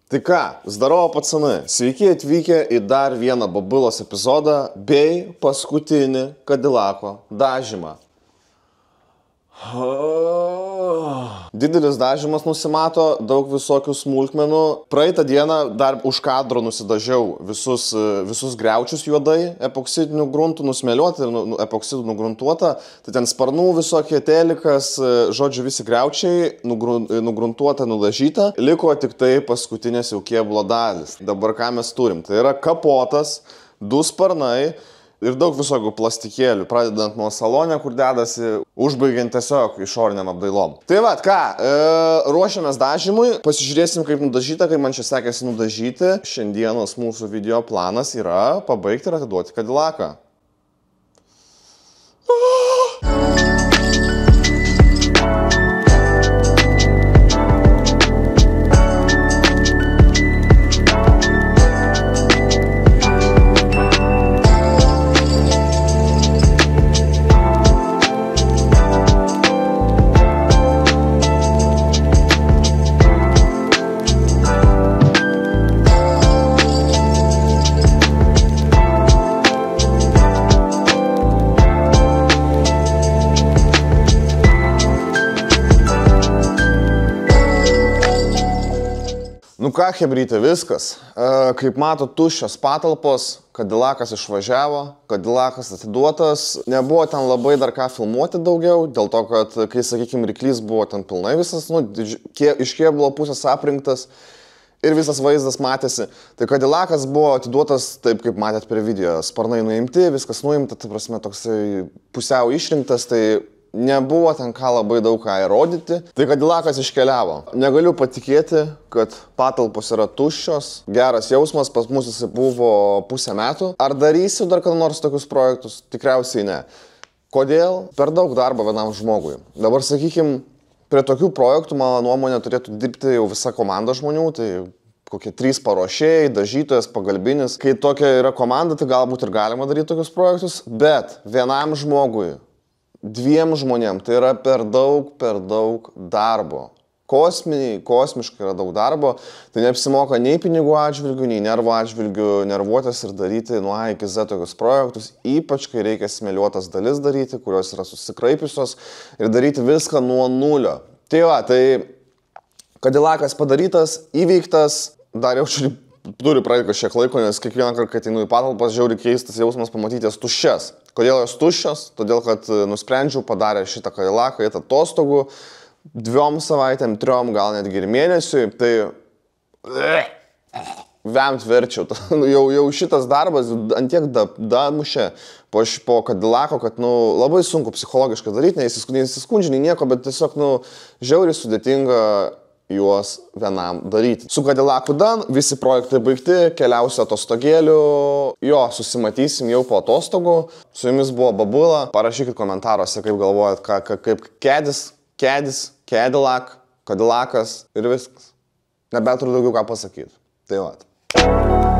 Tai ką, zdarovo pacanai, sveiki atvykę į dar vieną Babilos epizodą bei paskutinį Kadilako dažymą. Didelis dažymas nusimato, daug visokių smulkmenų. Praeitą dieną dar už kadro nusidažiau visus griaučius juodai, epoksidinių gruntų nusmėliuota ir epoksidų nugruntuota. Tai ten sparnų visokie telikas, žodžiu visi griaučiai, nugruntuota, nudažyta. Liko tik tai paskutinės jau kėbulo dalis. Dabar ką mes turim? Tai yra kapotas, 2 sparnai. Ir daug visokių plastikėlių, pradedant nuo salonė, kur dedasi, užbaigiant tiesiog išoriniam apdailom. Tai va, ką, ruošiamės dažymui, pasižiūrėsim, kaip nudažyta, kaip man čia sekėsi nudažyti. Šiandienos mūsų video planas yra pabaigti ir atiduoti Kadilaką. Nu ką, chebrytė, viskas. Kaip mato, tuščios patalpos, Kadilakas išvažiavo, Kadilakas atiduotas. Nebuvo ten labai dar ką filmuoti daugiau, dėl to, kad, kai, sakykime, ryklys buvo ten pilnai visas, iš kėbulo pusės aprinktas ir visas vaizdas matėsi. Tai Kadilakas buvo atiduotas taip, kaip matėt prie video. Sparnai nuimti, viskas nuimta, tai prasme toksai pusiau išrinktas, tai nebuvo ten ką labai daug ką įrodyti. Tai Kadilakas iškeliavo. Negaliu patikėti, kad patalpos yra tuščios. Geras jausmas, pas mus jis buvo pusę metų. Ar darysiu dar kada nors tokius projektus? Tikriausiai ne. Kodėl? Per daug darbo vienam žmogui. Dabar, sakykime, prie tokių projektų, mano nuomonė, turėtų dirbti jau visa komanda žmonių. Tai kokie 3 paruošėjai, dažytojas, pagalbinis. Kai tokia yra komanda, tai galbūt ir galima daryti tokius projektus. Bet vienam žmogui, 2 žmonėm, tai yra per daug darbo. Kosmiškai yra daug darbo. Tai neapsimoka nei pinigų atžvilgių, nei nervų atžvilgių nervuotis ir daryti nuo A iki Z tokius projektus. Ypač, kai reikia smėliuotas dalis daryti, kurios yra susikraipiusios ir daryti viską nuo nulio. Tai va, tai Kadilakas padarytas, įveiktas, dar jau turi praeiti kažkiek laiko, nes kiekvieną kartą, kai ateinu į patalpas, žiauriai keistas jausmas pamatyti jas tuščias. Kodėl jos tuščios? Todėl, kad nusprendžiau padarę šitą Kadilaką eiti atostogų 2 savaitėm, 3, gal netgi ir mėnesiui. Tai vemt verčiau. Jau šitas darbas antiek damušė po Kadilako, kad labai sunku psichologiškai daryti, neįsiskundžia, nei nieko, bet tiesiog žiauriai sudėtinga juos vienam daryti. Su Kadilaku dan, visi projektai baigti, keliausiu atostogėlių, susimatysim jau po atostogų. Su jumis buvo Babula, parašykit komentaruose, kaip galvojat, kaip Kadilak, Kadilakas ir viskas. Nebeturiu daugiau ką pasakyti. Tai va.